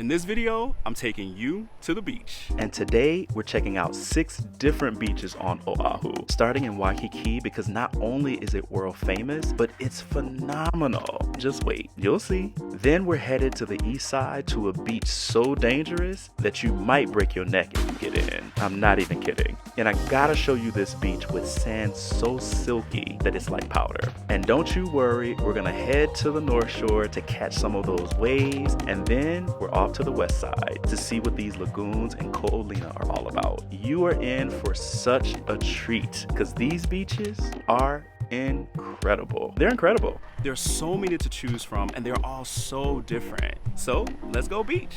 In this video, I'm taking you to the beach. And today, we're checking out 6 different beaches on Oahu, starting in Waikiki because not only is it world famous, but it's phenomenal. Just wait, you'll see. Then we're headed to the east side to a beach so dangerous that you might break your neck if you get in. I'm not even kidding. And I gotta show you this beach with sand so silky that it's like powder. And don't you worry, we're gonna head to the North Shore to catch some of those waves, and then we're off to the west side to see what these lagoons and Ko Olina are all about. You are in for such a treat because these beaches are incredible. They're incredible. There's so many to choose from and they're all so different. So let's go beach.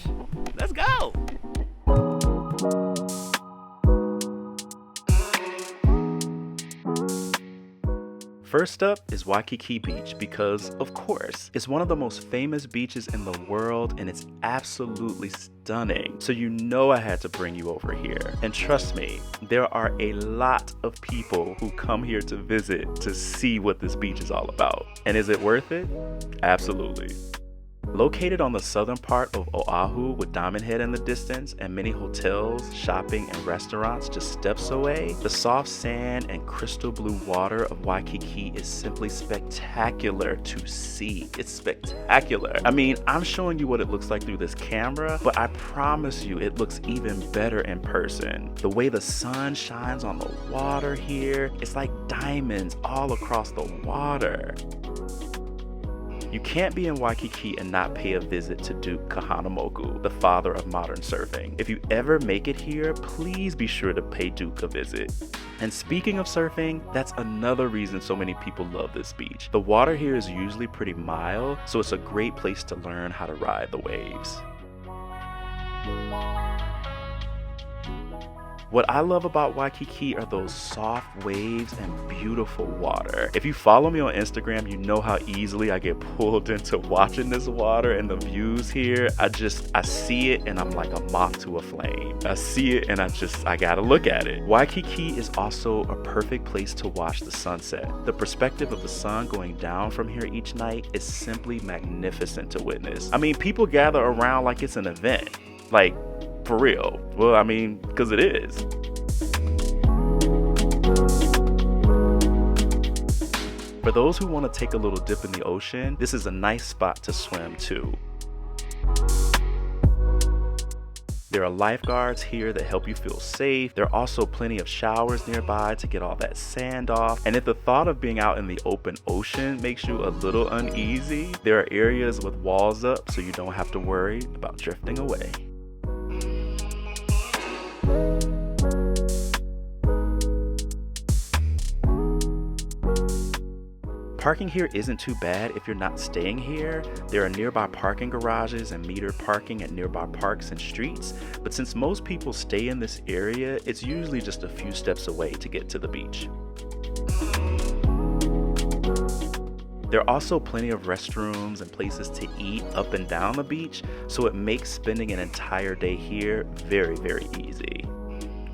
Let's go. First up is Waikiki Beach because, of course, it's one of the most famous beaches in the world and it's absolutely stunning. So you know I had to bring you over here. And trust me, there are a lot of people who come here to visit to see what this beach is all about. And is it worth it? Absolutely. Located on the southern part of Oahu with Diamond Head in the distance and many hotels, shopping, and restaurants just steps away, the soft sand and crystal blue water of Waikiki is simply spectacular to see. It's spectacular. I mean, I'm showing you what it looks like through this camera, but I promise you it looks even better in person. The way the sun shines on the water here, it's like diamonds all across the water. You can't be in Waikiki and not pay a visit to Duke Kahanamoku, the father of modern surfing. If you ever make it here, please be sure to pay Duke a visit. And speaking of surfing, that's another reason so many people love this beach. The water here is usually pretty mild, so it's a great place to learn how to ride the waves. What I love about Waikiki are those soft waves and beautiful water. If you follow me on Instagram, you know how easily I get pulled into watching this water and the views here. I see it and I'm like a moth to a flame. I see it and I gotta look at it. Waikiki is also a perfect place to watch the sunset. The perspective of the sun going down from here each night is simply magnificent to witness. I mean, people gather around like it's an event. Like, for real. Well, I mean, because it is. For those who want to take a little dip in the ocean, this is a nice spot to swim too. There are lifeguards here that help you feel safe. There are also plenty of showers nearby to get all that sand off. And if the thought of being out in the open ocean makes you a little uneasy, there are areas with walls up so you don't have to worry about drifting away. Parking here isn't too bad if you're not staying here. There are nearby parking garages and metered parking at nearby parks and streets, but since most people stay in this area, it's usually just a few steps away to get to the beach. There are also plenty of restrooms and places to eat up and down the beach, so it makes spending an entire day here very, very easy.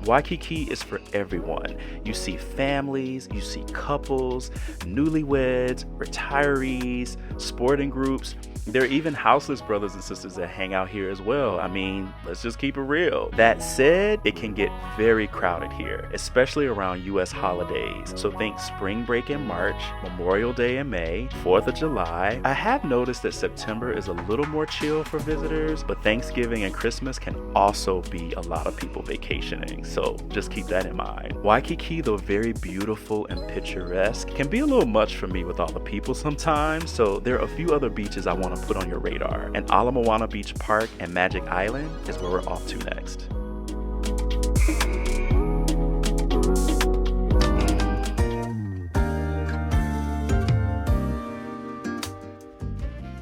Waikiki is for everyone. You see families, you see couples, newlyweds, retirees, sporting groups. There are even houseless brothers and sisters that hang out here as well. I mean, let's just keep it real. That said, it can get very crowded here, especially around US holidays. So think spring break in March, Memorial Day in May, 4th of July. I have noticed that September is a little more chill for visitors, but Thanksgiving and Christmas can also be a lot of people vacationing. So just keep that in mind. Waikiki, though very beautiful and picturesque, can be a little much for me with all the people sometimes. So there are a few other beaches I want to put on your radar. And Alamana Beach Park and Magic Island is where we're off to next.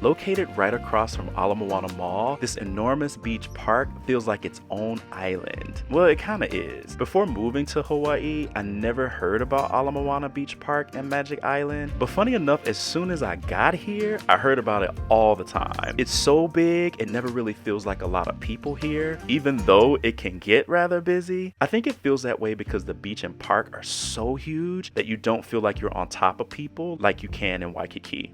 Located right across from Ala Moana Mall, this enormous beach park feels like its own island. Well, it kinda is. Before moving to Hawaii, I never heard about Ala Moana Beach Park and Magic Island, but funny enough, as soon as I got here, I heard about it all the time. It's so big, it never really feels like a lot of people here, even though it can get rather busy. I think it feels that way because the beach and park are so huge that you don't feel like you're on top of people like you can in Waikiki.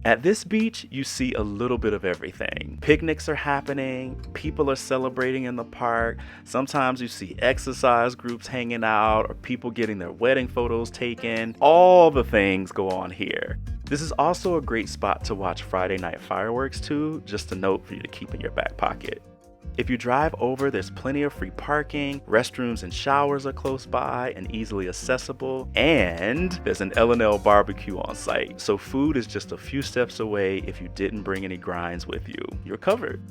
At this beach, you see a little bit of everything. Picnics are happening, people are celebrating in the park. Sometimes you see exercise groups hanging out or people getting their wedding photos taken. All the things go on here. This is also a great spot to watch Friday night fireworks too, just a note for you to keep in your back pocket. If you drive over, there's plenty of free parking, restrooms and showers are close by and easily accessible, and there's an L&L barbecue on site, so food is just a few steps away if you didn't bring any grinds with you. You're covered.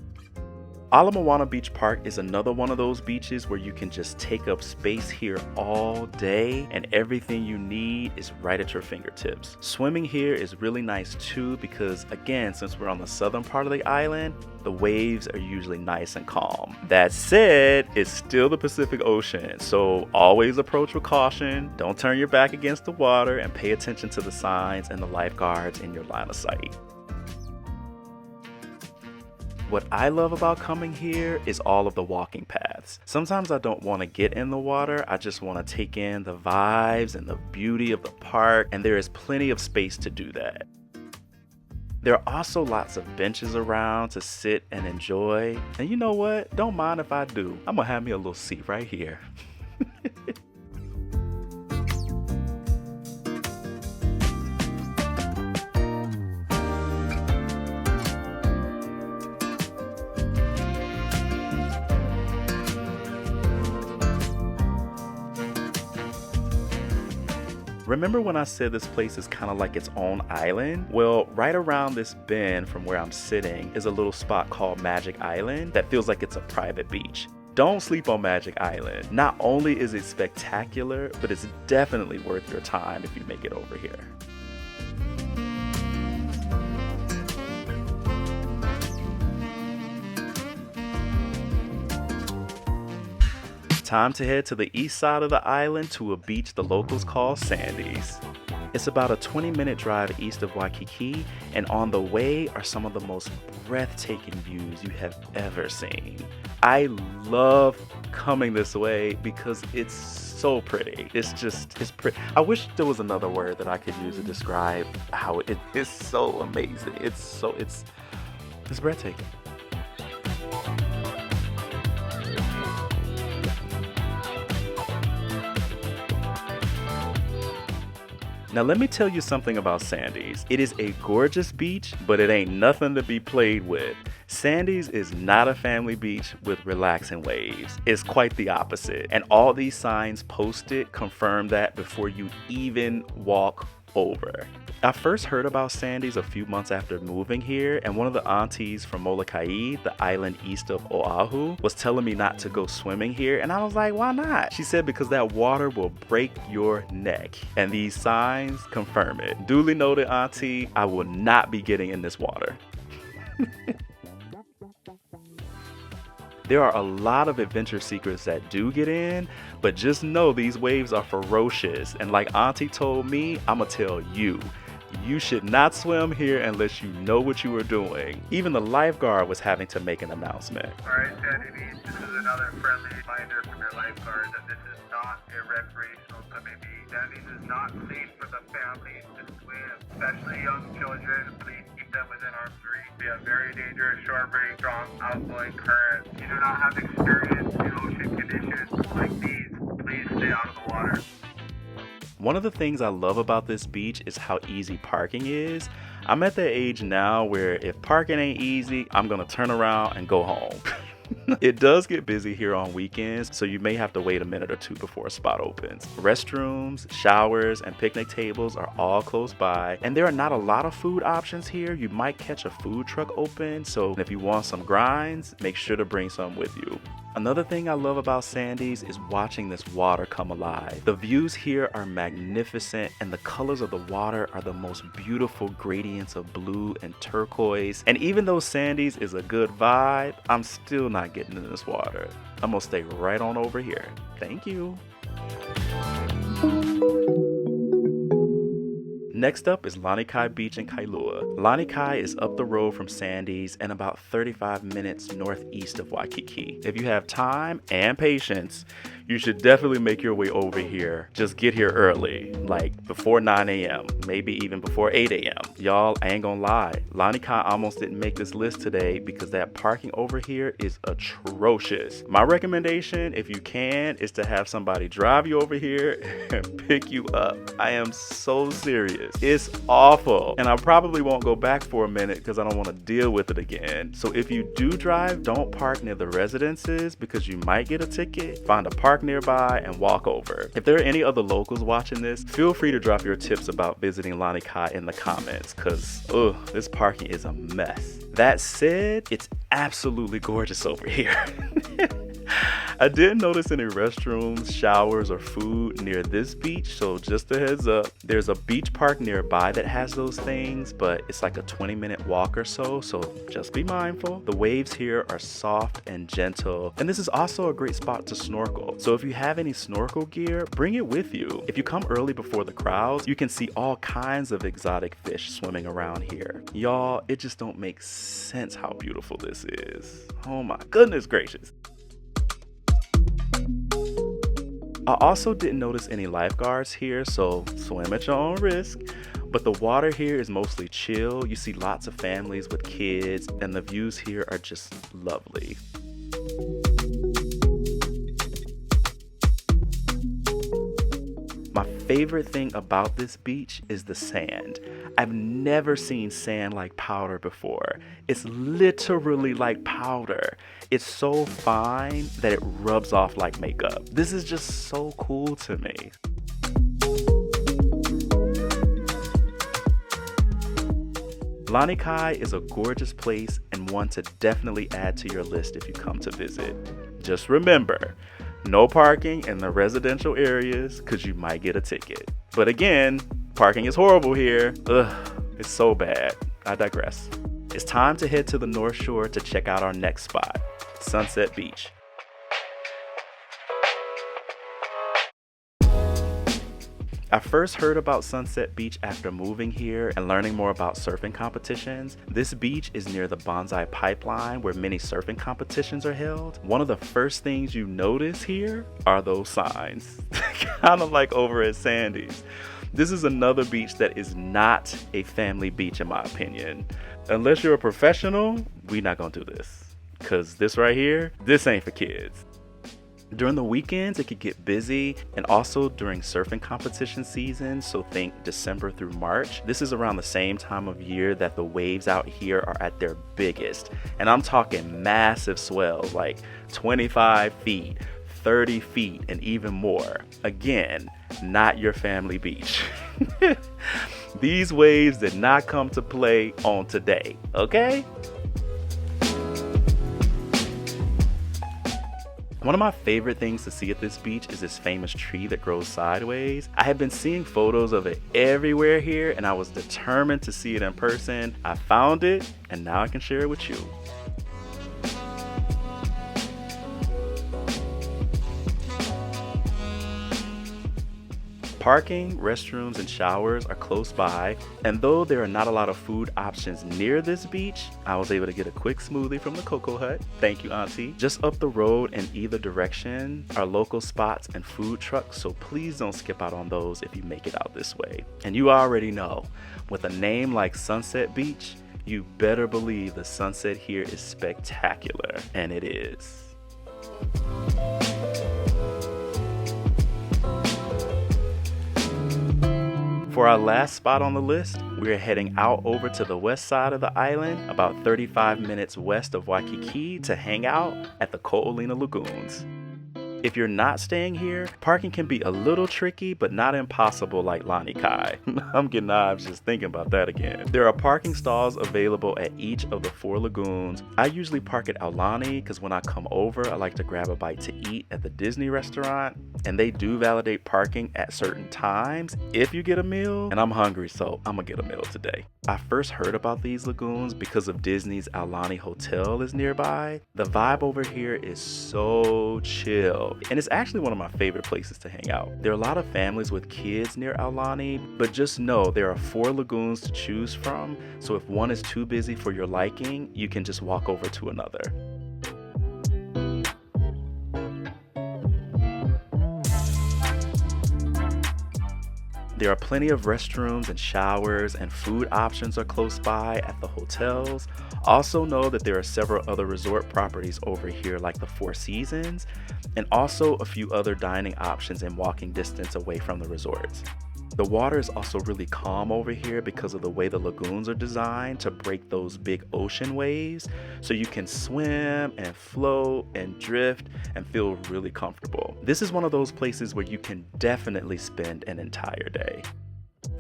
Moana Beach Park is another one of those beaches where you can just take up space here all day and everything you need is right at your fingertips. Swimming here is really nice too because, again, since we're on the southern part of the island, the waves are usually nice and calm. That said, it's still the Pacific Ocean, so always approach with caution, don't turn your back against the water, and pay attention to the signs and the lifeguards in your line of sight. What I love about coming here is all of the walking paths. Sometimes I don't want to get in the water, I just want to take in the vibes and the beauty of the park, and there is plenty of space to do that. There are also lots of benches around to sit and enjoy, and you know what? Don't mind if I do. I'm gonna have me a little seat right here. Remember when I said this place is kind of like its own island? Well, right around this bend from where I'm sitting is a little spot called Magic Island that feels like it's a private beach. Don't sleep on Magic Island. Not only is it spectacular, but it's definitely worth your time if you make it over here. Time to head to the east side of the island to a beach the locals call Sandy's. It's about a 20-minute drive east of Waikiki, and on the way are some of the most breathtaking views you have ever seen. I love coming this way because it's so pretty. It's pretty. I wish there was another word that I could use to describe how it is so amazing. It's breathtaking. Now let me tell you something about Sandy's. It is a gorgeous beach, but it ain't nothing to be played with. Sandy's is not a family beach with relaxing waves. It's quite the opposite. And all these signs posted confirm that before you even walk over. I first heard about Sandy's a few months after moving here, and one of the aunties from Molokai, the island east of Oahu, was telling me not to go swimming here, and I was like, why not? She said because that water will break your neck, and these signs confirm it. Duly noted, auntie, I will not be getting in this water. There are a lot of adventure seekers that do get in, but just know these waves are ferocious, and like auntie told me, I'ma tell you. You should not swim here unless you know what you are doing. Even the lifeguard was having to make an announcement. Alright, Sandy Beach, this is another friendly reminder from your lifeguard that this is not a recreational swimming beach. Sandy's is not safe for the families to swim, especially young children. Please keep them within arm's reach. We have very dangerous shore break, strong outgoing currents. If you do not have experience in ocean conditions like these, please stay out of the water. One of the things I love about this beach is how easy parking is. I'm at the age now where if parking ain't easy, I'm gonna turn around and go home. It does get busy here on weekends, so you may have to wait a minute or two before a spot opens. Restrooms, showers, and picnic tables are all close by, and there are not a lot of food options here. You might catch a food truck open, so if you want some grinds, make sure to bring some with you. Another thing I love about Sandy's is watching this water come alive. The views here are magnificent, and the colors of the water are the most beautiful gradients of blue and turquoise. And even though Sandy's is a good vibe, I'm still not getting in this water. I'm gonna stay right on over here. Thank you. Next up is Lanai Beach in Kailua. Lanai is up the road from Sandy's and about 35 minutes northeast of Waikiki. If you have time and patience, you should definitely make your way over here. Just get here early, like before 9 a.m., maybe even before 8 a.m. Y'all, I ain't gonna lie, Lanai almost didn't make this list today because that parking over here is atrocious. My recommendation, if you can, is to have somebody drive you over here and pick you up. I am so serious. It's awful. And I probably won't go back for a minute because I don't want to deal with it again. So if you do drive, don't park near the residences because you might get a ticket. Find a park nearby and walk over. If there are any other locals watching this, feel free to drop your tips about visiting Lanai in the comments because, this parking is a mess. That said, it's absolutely gorgeous over here. I didn't notice any restrooms, showers, or food near this beach, so just a heads up. There's a beach park nearby that has those things, but it's like a 20-minute walk or so just be mindful. The waves here are soft and gentle, and this is also a great spot to snorkel. So if you have any snorkel gear, bring it with you. If you come early before the crowds, you can see all kinds of exotic fish swimming around here. Y'all, it just don't make sense how beautiful this is. Oh my goodness gracious. I also didn't notice any lifeguards here, so swim at your own risk. But the water here is mostly chill. You see lots of families with kids, and the views here are just lovely. My favorite thing about this beach is the sand. I've never seen sand like powder before. It's literally like powder. It's so fine that it rubs off like makeup. This is just so cool to me. Lanai is a gorgeous place and one to definitely add to your list if you come to visit. Just remember, no parking in the residential areas because you might get a ticket. But again, parking is horrible here. It's so bad. I digress. It's time to head to the North Shore to check out our next spot, Sunset Beach. I first heard about Sunset Beach after moving here and learning more about surfing competitions. This beach is near the Bonsai Pipeline where many surfing competitions are held. One of the first things you notice here are those signs, kind of like over at Sandy's. This is another beach that is not a family beach in my opinion. Unless you're a professional, we're not gonna do this. Cause this right here, this ain't for kids. During the weekends, it could get busy, and also during surfing competition season, so think December through March. This is around the same time of year that the waves out here are at their biggest. And I'm talking massive swells, like 25 feet, 30 feet, and even more. Again, not your family beach. These waves did not come to play on today, okay? One of my favorite things to see at this beach is this famous tree that grows sideways. I have been seeing photos of it everywhere here and I was determined to see it in person. I found it and now I can share it with you. Parking, restrooms, and showers are close by, and though there are not a lot of food options near this beach, I was able to get a quick smoothie from the Cocoa Hut. Thank you, Auntie. Just up the road in either direction are local spots and food trucks, so please don't skip out on those if you make it out this way. And you already know, with a name like Sunset Beach, you better believe the sunset here is spectacular, and it is. For our last spot on the list, we're heading out over to the west side of the island, about 35 minutes west of Waikiki, to hang out at the Ko Olina Lagoons. If you're not staying here, parking can be a little tricky, but not impossible like Lanai. I'm getting knives just thinking about that again. There are parking stalls available at each of the 4 lagoons. I usually park at Aulani because when I come over, I like to grab a bite to eat at the Disney restaurant, and they do validate parking at certain times if you get a meal, and I'm hungry, so I'm gonna get a meal today. I first heard about these lagoons because of Disney's Aulani Hotel is nearby. The vibe over here is so chill. well. And it's actually one of my favorite places to hang out. There are a lot of families with kids near Aulani, but just know there are 4 lagoons to choose from, so if one is too busy for your liking, you can just walk over to another. There are plenty of restrooms and showers, and food options are close by at the hotels. Also know that there are several other resort properties over here like the Four Seasons, and also a few other dining options in walking distance away from the resorts. The water is also really calm over here because of the way the lagoons are designed to break those big ocean waves, so you can swim and float and drift and feel really comfortable. This is one of those places where you can definitely spend an entire day.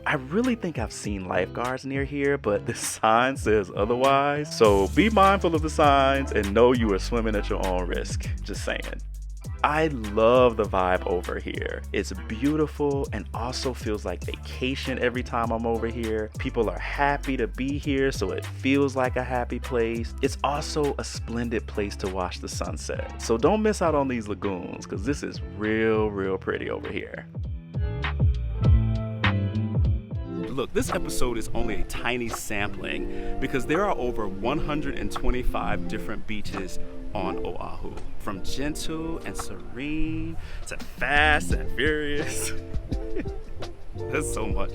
I really think I've seen lifeguards near here, but the sign says otherwise, so be mindful of the signs and know you are swimming at your own risk. Just saying. I love the vibe over here. It's beautiful and also feels like vacation every time I'm over here. People are happy to be here, so it feels like a happy place. It's also a splendid place to watch the sunset. So don't miss out on these lagoons, because this is real pretty over here. Look, this episode is only a tiny sampling because there are over 125 different beaches on Oahu. From gentle and serene to fast and furious. That's so much.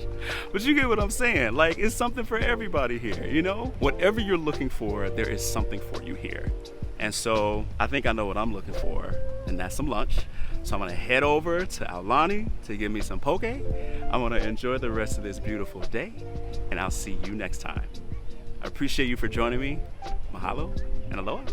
But you get what I'm saying. Like, it's something for everybody here, you know? Whatever you're looking for, there is something for you here. And so I think I know what I'm looking for, and that's some lunch. So I'm gonna head over to Aulani to get me some poke. I'm gonna enjoy the rest of this beautiful day, and I'll see you next time. I appreciate you for joining me. Mahalo and aloha.